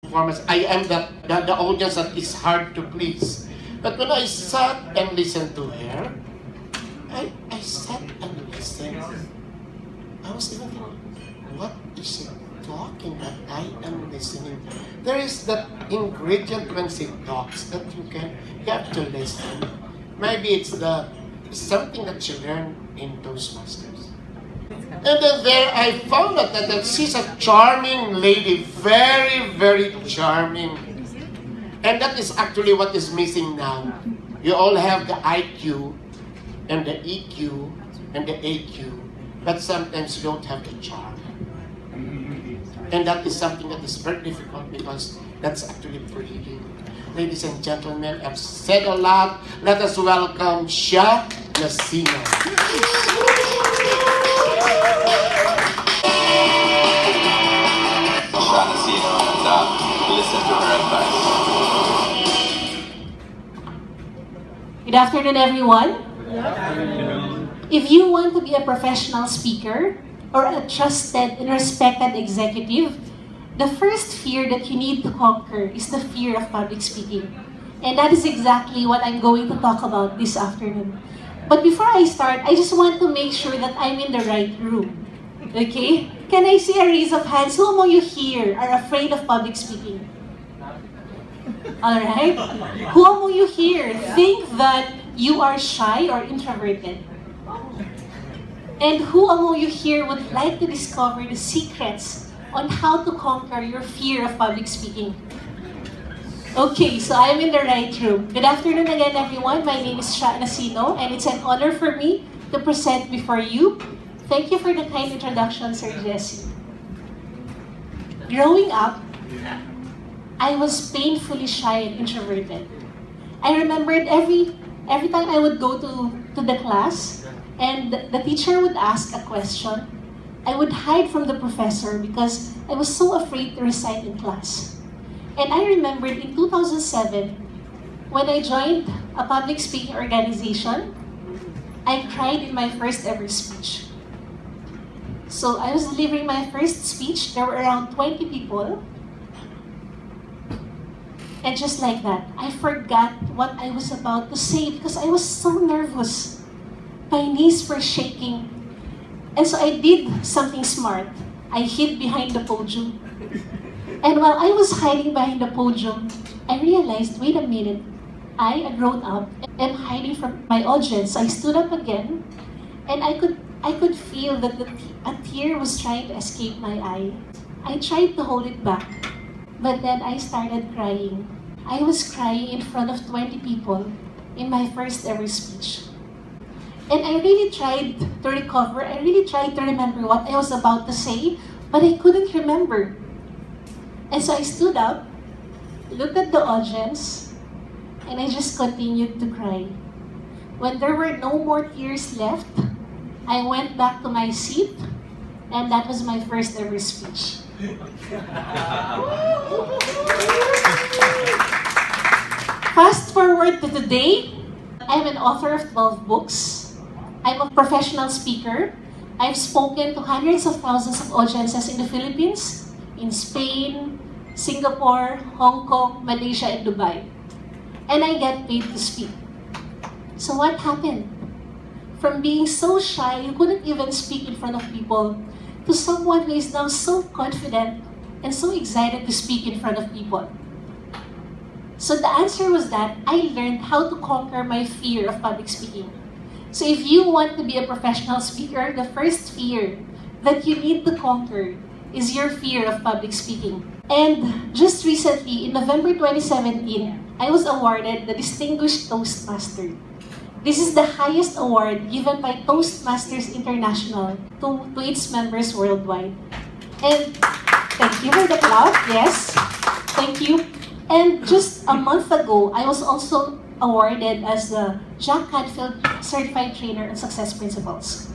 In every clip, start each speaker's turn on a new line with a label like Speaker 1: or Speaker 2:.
Speaker 1: performance. I am the audience that is hard to please. But when I sat and listened to her, I sat and listened. I was even thinking, what is she talking that I am listening? There is that ingredient when she talks that you have to listen. Maybe it's something that you learn in Toastmasters. And then there I found out that she's a charming lady, very, very charming. And that is actually what is missing now. You all have the IQ and the EQ and the AQ, but sometimes you don't have the charm. And that is something that is very difficult because that's actually breathing. Ladies and gentlemen, I've said a lot. Let us welcome Sha Nacino.
Speaker 2: Sha Nacino, and listen to her advice.
Speaker 3: Good afternoon, everyone. If you want to be a professional speaker or a trusted and respected executive, the first fear that you need to conquer is the fear of public speaking. And that is exactly what I'm going to talk about this afternoon. But before I start, I just want to make sure that I'm in the right room. Okay? Can I see a raise of hands? Who among you here are afraid of public speaking? Alright? Who among you here think that you are shy or introverted? And who among you here would like to discover the secrets on how to conquer your fear of public speaking? Okay, so I'm in the right room. Good afternoon again, everyone. My name is Sha Nacino, and it's an honor for me to present before you. Thank you for the kind introduction, Sir Jesse. Growing up, I was painfully shy and introverted. I remembered every time I would go to the class and the teacher would ask a question, I would hide from the professor because I was so afraid to recite in class. And I remembered in 2007, when I joined a public speaking organization, I cried in my first ever speech. So I was delivering my first speech, there were around 20 people. And just like that, I forgot what I was about to say because I was so nervous. My knees were shaking. And so I did something smart. I hid behind the podium. And while I was hiding behind the podium, I realized, wait a minute, I, a grown-up, am hiding from my audience. I stood up again, and I could feel that a tear was trying to escape my eye. I tried to hold it back, but then I started crying. I was crying in front of 20 people in my first ever speech. And I really tried to recover. I really tried to remember what I was about to say, but I couldn't remember. And so I stood up, looked at the audience, and I just continued to cry. When there were no more tears left, I went back to my seat, and that was my first ever speech. Fast forward to today, I'm an author of 12 books. I'm a professional speaker. I've spoken to hundreds of thousands of audiences in the Philippines, in Spain, Singapore, Hong Kong, Malaysia, and Dubai. And I get paid to speak. So what happened? From being so shy, you couldn't even speak in front of people, to someone who is now so confident and so excited to speak in front of people. So the answer was that I learned how to conquer my fear of public speaking. So if you want to be a professional speaker, the first fear that you need to conquer is your fear of public speaking. And just recently, in November 2017, I was awarded the Distinguished Toastmaster. This is the highest award given by Toastmasters International to its members worldwide. And thank you for the clap, yes, thank you. And just a month ago, I was also awarded as the Jack Canfield Certified Trainer in Success Principles.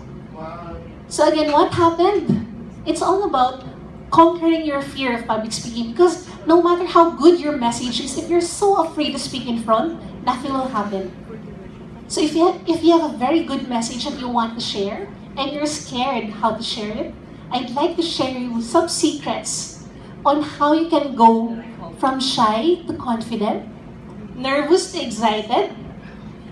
Speaker 3: So again, what happened? It's all about conquering your fear of public speaking, because no matter how good your message is, if you're so afraid to speak in front, nothing will happen. So if you have a very good message that you want to share, and you're scared how to share it, I'd like to share you some secrets on how you can go from shy to confident, nervous to excited,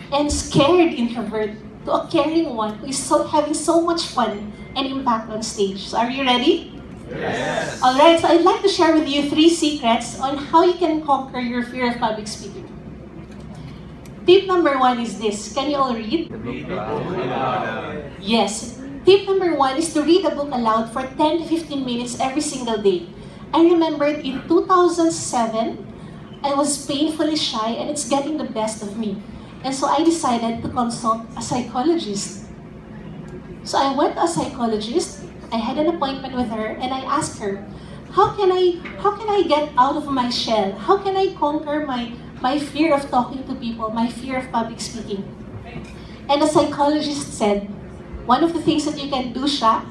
Speaker 3: and scared introvert to a caring one who is having so much fun and impact on stage. So are you ready?
Speaker 2: Yes.
Speaker 3: Alright, so I'd like to share with you 3 secrets on how you can conquer your fear of public speaking. Tip number 1 is this. Can you all read? Yes. Tip number 1 is to read a book aloud for 10 to 15 minutes every single day. I remembered in 2007, I was painfully shy and it's getting the best of me. And so I decided to consult a psychologist. So I went to a psychologist, I had an appointment with her, and I asked her, how can I get out of my shell? How can I conquer my fear of talking to people, my fear of public speaking? And the psychologist said, one of the things that you can do, Sha,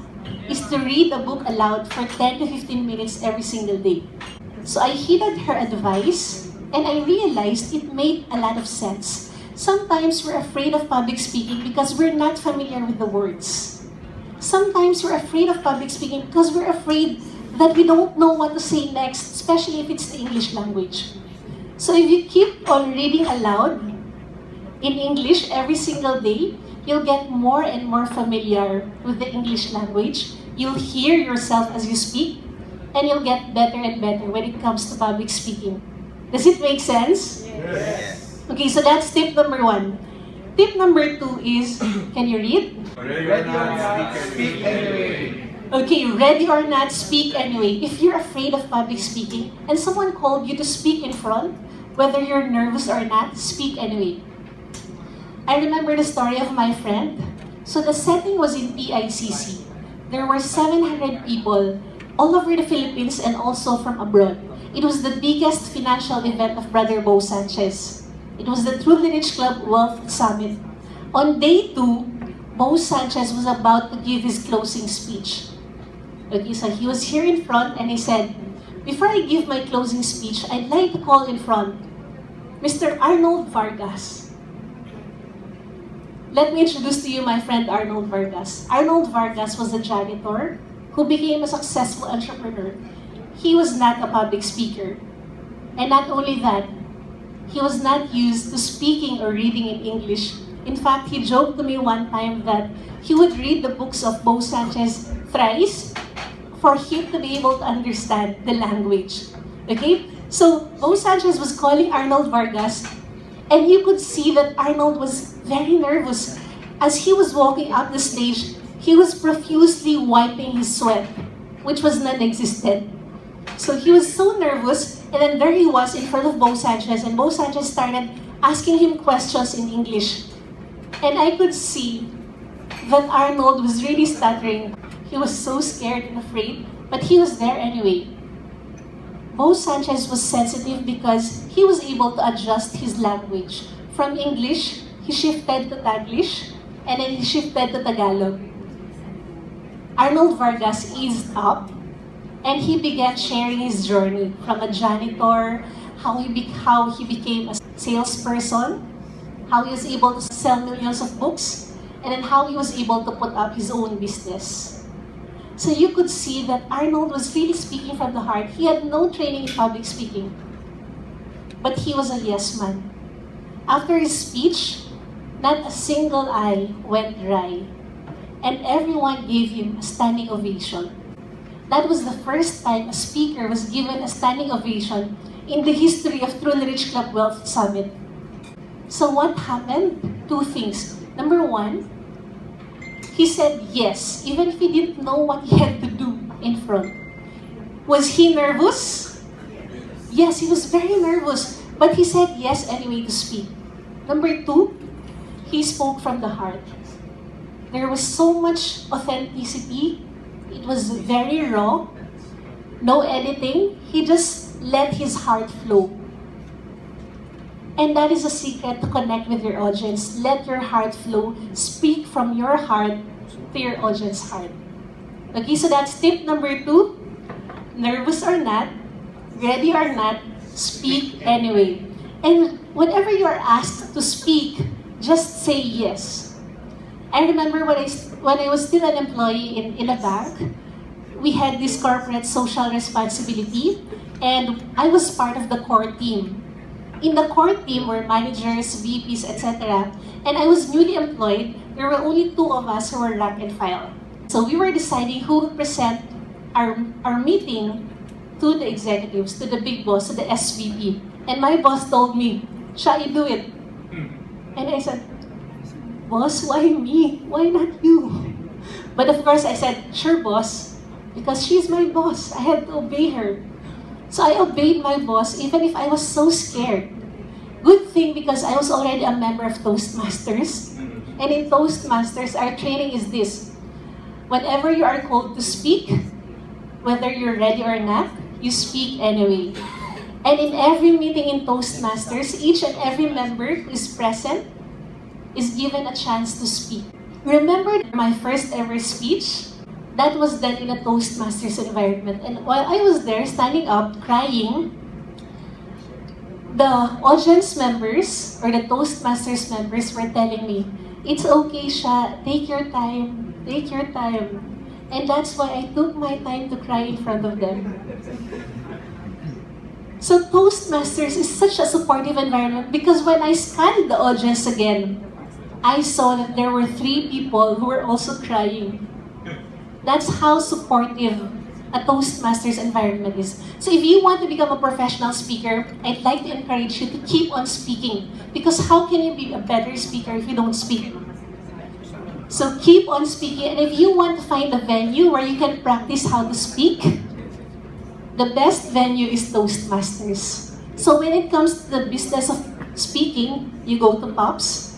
Speaker 3: is to read a book aloud for 10 to 15 minutes every single day. So I heeded her advice, and I realized it made a lot of sense. Sometimes we're afraid of public speaking because we're not familiar with the words. Sometimes we're afraid of public speaking because we're afraid that we don't know what to say next, especially if it's the English language. So if you keep on reading aloud in English every single day, you'll get more and more familiar with the English language. You'll hear yourself as you speak, and you'll get better and better when it comes to public speaking. Does it make sense?
Speaker 2: Yes.
Speaker 3: Okay, so that's tip number 1. Tip number 2 is, can you read?
Speaker 2: Ready or not, speak anyway.
Speaker 3: Okay, ready or not, speak anyway. If you're afraid of public speaking and someone called you to speak in front, whether you're nervous or not, speak anyway. I remember the story of my friend. So the setting was in PICC. There were 700 people all over the Philippines and also from abroad. It was the biggest financial event of Brother Bo Sanchez. It was the Truly Rich Club Wealth Summit. On day 2, Bo Sanchez was about to give his closing speech. Okay, so he was here in front and he said, before I give my closing speech, I'd like to call in front Mr. Arnold Vargas. Let me introduce to you my friend Arnold Vargas. Arnold Vargas was a janitor who became a successful entrepreneur. He was not a public speaker. And not only that, he was not used to speaking or reading in English. In fact, he joked to me one time that he would read the books of Bo Sanchez thrice for him to be able to understand the language. Okay? So, Bo Sanchez was calling Arnold Vargas, and you could see that Arnold was very nervous. As he was walking up the stage, he was profusely wiping his sweat, which was non-existent. So he was so nervous, and then there he was in front of Bo Sanchez, and Bo Sanchez started asking him questions in English. And I could see that Arnold was really stuttering. He was so scared and afraid, but he was there anyway. Bo Sanchez was sensitive because he was able to adjust his language. From English, he shifted to Taglish, and then he shifted to Tagalog. Arnold Vargas eased up, and he began sharing his journey from a janitor, how he became a salesperson, how he was able to sell millions of books, and then how he was able to put up his own business. So you could see that Arnold was really speaking from the heart. He had no training in public speaking, but he was a yes man. After his speech, not a single eye went dry, and everyone gave him a standing ovation. That was the first time a speaker was given a standing ovation in the history of Truly Rich Club Wealth Summit. So what happened? 2 things. Number 1, he said yes, even if he didn't know what he had to do in front. Was he nervous? Yes, he was very nervous, but he said yes anyway to speak. Number 2, he spoke from the heart. There was so much authenticity. It was very raw, no editing. He just let his heart flow. And that is a secret to connect with your audience. Let your heart flow. Speak from your heart to your audience's heart. Okay, so that's tip number 2. Nervous or not, ready or not, speak anyway. And whenever you are asked to speak, just say yes. I remember when I was still an employee in a bank, we had this corporate social responsibility, And I was part of the core team. In the core team were managers, VPs, etc. And I was newly employed. There were only 2 of us who were rank and file. So we were deciding who would present our meeting to the executives, to the big boss, to the SVP. And my boss told me, "Sha, you do it." And I said, "Boss, why me? Why not you?" But of course I said, "Sure, boss," because she's my boss. I had to obey her. So I obeyed my boss even if I was so scared. Good thing because I was already a member of Toastmasters. And in Toastmasters, our training is this. Whenever you are called to speak, whether you're ready or not, you speak anyway. And in every meeting in Toastmasters, each and every member who is present is given a chance to speak. Remember my first ever speech? That was done in a Toastmasters environment. And while I was there, standing up, crying, the audience members, or the Toastmasters members were telling me, "It's okay, Sha, take your time, take your time." And that's why I took my time to cry in front of them. So Toastmasters is such a supportive environment because when I scanned the audience again, I saw that there were 3 people who were also crying. That's how supportive a Toastmasters environment is. So if you want to become a professional speaker, I'd like to encourage you to keep on speaking. Because how can you be a better speaker if you don't speak? So keep on speaking. And if you want to find a venue where you can practice how to speak, the best venue is Toastmasters. So when it comes to the business of speaking, you go to Pops.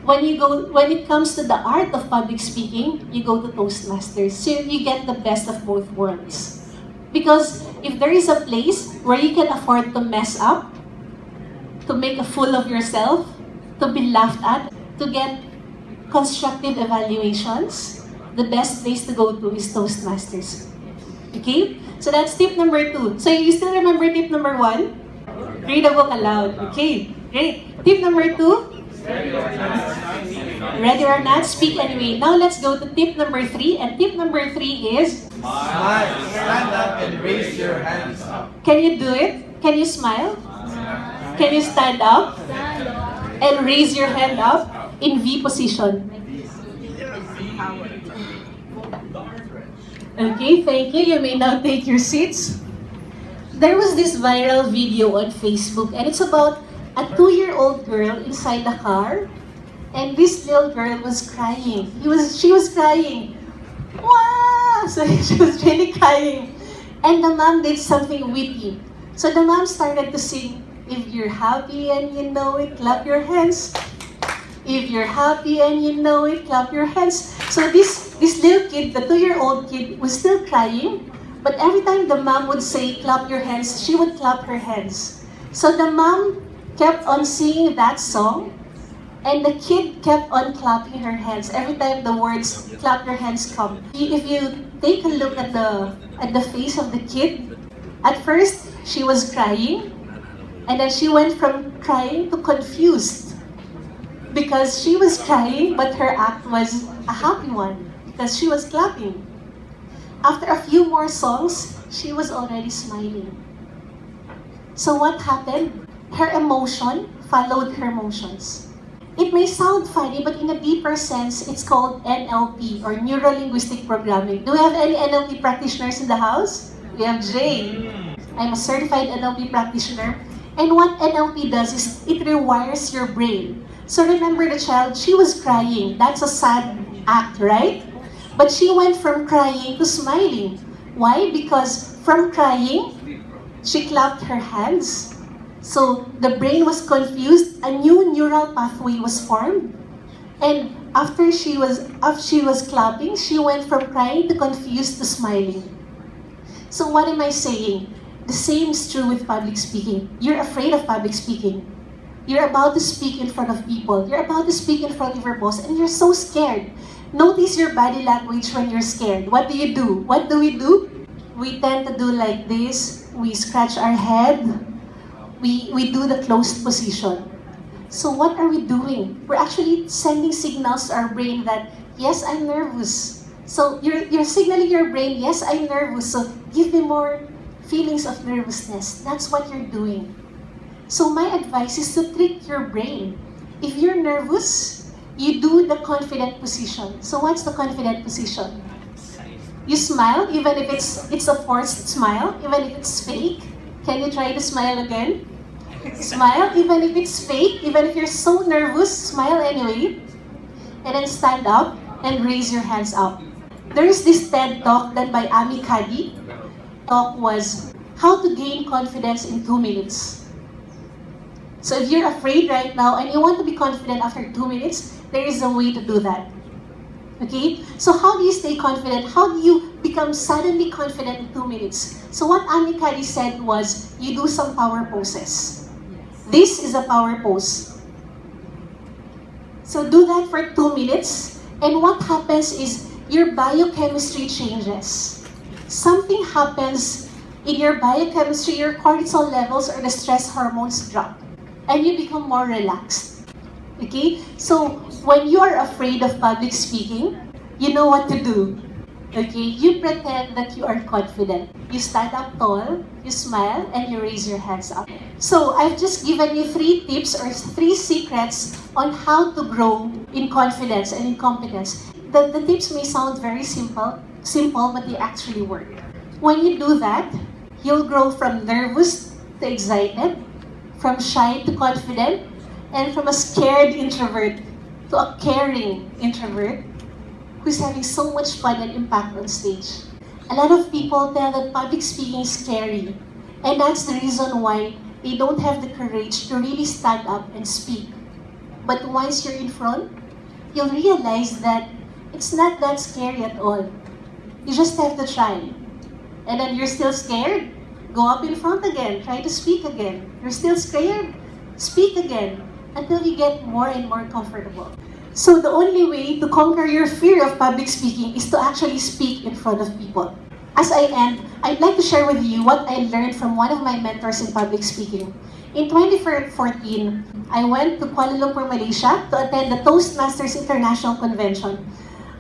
Speaker 3: When it comes to the art of public speaking, you go to Toastmasters. So you get the best of both worlds. Because if there is a place where you can afford to mess up, to make a fool of yourself, to be laughed at, to get constructive evaluations, the best place to go to is Toastmasters. Okay? So that's tip number 2. So you still remember tip number 1? Read a book aloud. Okay, great. Tip number 2? Ready or not, speak anyway. Now let's go to tip number 3. And tip number 3 is...
Speaker 2: Smile, stand up, and raise your hands up.
Speaker 3: Can you do it? Can you smile? Can you stand up? And raise your hand up in V position. Okay, thank you. You may now take your seats. There was this viral video on Facebook, and it's about a 2-year-old girl inside the car, and this little girl was crying. She was crying. Wow! So she was really crying. And the mom did something witty. So the mom started to sing, "If you're happy and you know it, clap your hands. If you're happy and you know it, clap your hands." So this little kid, the 2-year-old kid, was still crying, but every time the mom would say, "Clap your hands," she would clap her hands. So the mom kept on singing that song, and the kid kept on clapping her hands every time the words "clap your hands" come. If you take a look at the face of the kid, at first she was crying, and then she went from crying to confused because she was crying, but her act was a happy one because she was clapping. After a few more songs, she was already smiling. So what happened? Her emotion followed her emotions. It may sound funny, but in a deeper sense, it's called NLP, or Neuro-Linguistic Programming. Do we have any NLP practitioners in the house? We have Jay. I'm a certified NLP practitioner. And what NLP does is it rewires your brain. So remember the child, she was crying. That's a sad act, right? But she went from crying to smiling. Why? Because from crying, she clapped her hands. So the brain was confused, a new neural pathway was formed. And after she was clapping, she went from crying to confused to smiling. So what am I saying? The same is true with public speaking. You're afraid of public speaking. You're about to speak in front of people. You're about to speak in front of your boss, and you're so scared. Notice your body language when you're scared. What do you do? What do? We tend to do like this. We scratch our head. We do the closed position. So what are we doing? We're actually sending signals to our brain that, yes, I'm nervous. So you're signaling your brain, yes, I'm nervous. So give me more feelings of nervousness. That's what you're doing. So my advice is to trick your brain. If you're nervous, you do the confident position. So what's the confident position? You smile, even if it's a forced smile, even if it's fake. Can you try to smile again? Smile, even if it's fake, even if you're so nervous, smile anyway. And then stand up and raise your hands up. There's this TED talk done by Amy Cuddy. Talk was how to gain confidence in 2 minutes. So if you're afraid right now and you want to be confident after 2 minutes, there is a way to do that. Okay? So how do you stay confident? How do you become suddenly confident in 2 minutes? So what Amy Cuddy said was, you do some power poses. This is a power pose. So do that for 2 minutes, and what happens is your biochemistry changes. Something happens in your biochemistry, your cortisol levels or the stress hormones drop, and you become more relaxed. Okay? So when you are afraid of public speaking, you know what to do. Okay? You pretend that you are confident. You stand up tall, you smile, and you raise your hands up. So I've just given you 3 tips or 3 secrets on how to grow in confidence and in competence. The tips may sound very simple, but they actually work. When you do that, you'll grow from nervous to excited, from shy to confident, and from a scared introvert to a caring introvert who's having so much fun and impact on stage. A lot of people tell that public speaking is scary, and that's the reason why they don't have the courage to really stand up and speak. But once you're in front, you'll realize that it's not that scary at all. You just have to try. And then you're still scared? Go up in front again, try to speak again. You're still scared? Speak again, until you get more and more comfortable. So the only way to conquer your fear of public speaking is to actually speak in front of people. As I end, I'd like to share with you what I learned from one of my mentors in public speaking. In 2014, I went to Kuala Lumpur, Malaysia to attend the Toastmasters International Convention.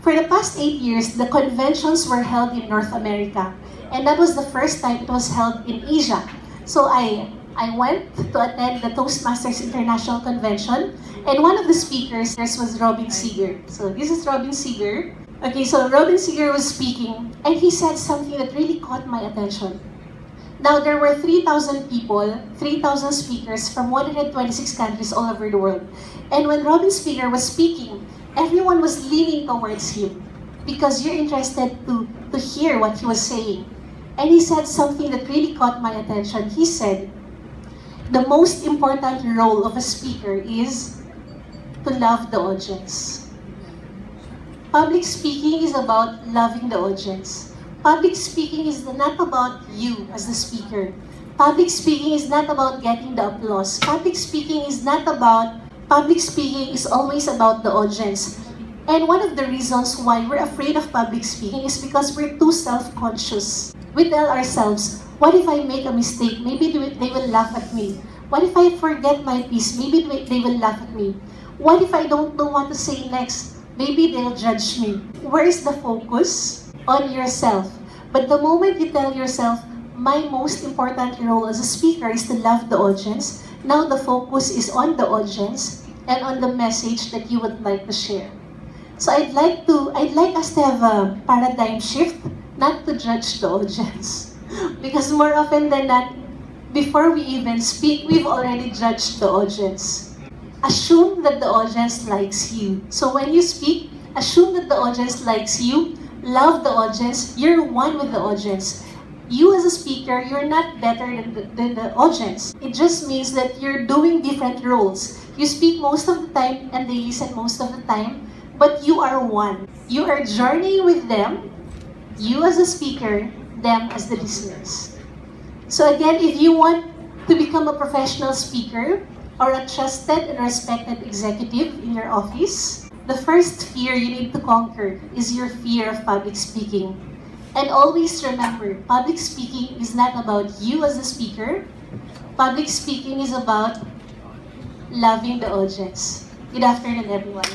Speaker 3: For the past 8 years, the conventions were held in North America, and that was the first time it was held in Asia. So I went to attend the Toastmasters International Convention, and one of the speakers was Robin Seeger. So this is Robin Seeger. Okay, so Robin Seeger was speaking, and he said something that really caught my attention. Now, there were 3,000 people, 3,000 speakers from 126 countries all over the world. And when Robin Seeger was speaking, everyone was leaning towards him because you're interested to hear what he was saying. And he said something that really caught my attention. He said, the most important role of a speaker is to love the audience. Public speaking is about loving the audience. Public speaking is not about you as the speaker. Public speaking is not about getting the applause. Public speaking is always about the audience. And one of the reasons why we're afraid of public speaking is because we're too self-conscious. We tell ourselves, what if I make a mistake? Maybe they will laugh at me. What if I forget my piece? Maybe they will laugh at me. What if I don't know what to say next? Maybe they'll judge me. Where is the focus? On yourself. But the moment you tell yourself, my most important role as a speaker is to love the audience, now the focus is on the audience and on the message that you would like to share. So I'd like us to have a paradigm shift, not to judge the audience. Because more often than not, before we even speak, we've already judged the audience. Assume that the audience likes you. So when you speak, assume that the audience likes you, love the audience, you're one with the audience. You as a speaker, you're not better than the audience. It just means that you're doing different roles. You speak most of the time and they listen most of the time, but you are one. You are journeying with them, you as a speaker, them as the listeners. So again, if you want to become a professional speaker or a trusted and respected executive in your office, the first fear you need to conquer is your fear of public speaking. And always remember, public speaking is not about you as a speaker. Public speaking is about loving the audience. Good afternoon, everyone.